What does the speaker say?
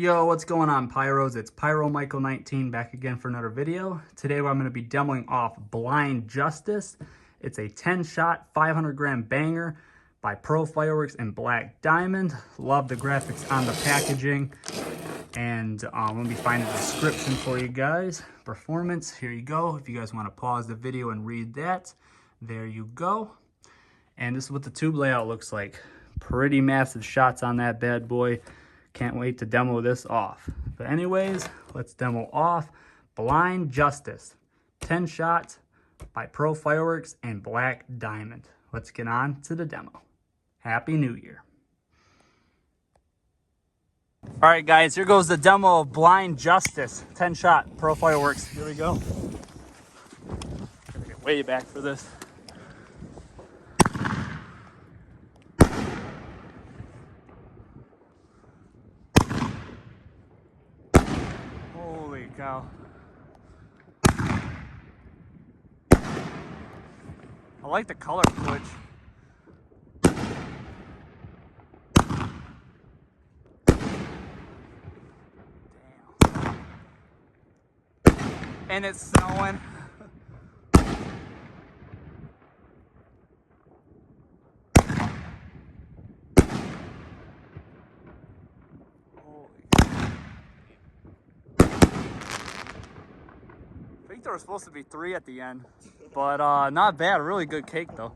Yo, what's going on, Pyros? It's Pyro Michael 19 back again for another video. Today I'm going to be demoing off Blind Justice. It's a 10-shot, 500-gram banger by Pro Fireworks and Black Diamond. Love the graphics on the packaging. And I'm going to be finding a description for you guys. Performance, here you go. If you guys want to pause the video and read that, there you go. And this is what the tube layout looks like. Pretty massive shots on that bad boy. Can't wait to demo this off. But anyways, let's demo off Blind Justice. 10 shots by Pro Fireworks and Black Diamond. Let's get on to the demo. Happy New Year. All right, guys, here goes the demo of Blind Justice. 10 shot Pro Fireworks. Here we go. Gotta get way back for this. Holy cow. I like the color switch. Damn. And it's snowing. I think there was supposed to be 3 at the end, but not bad. Really good cake though.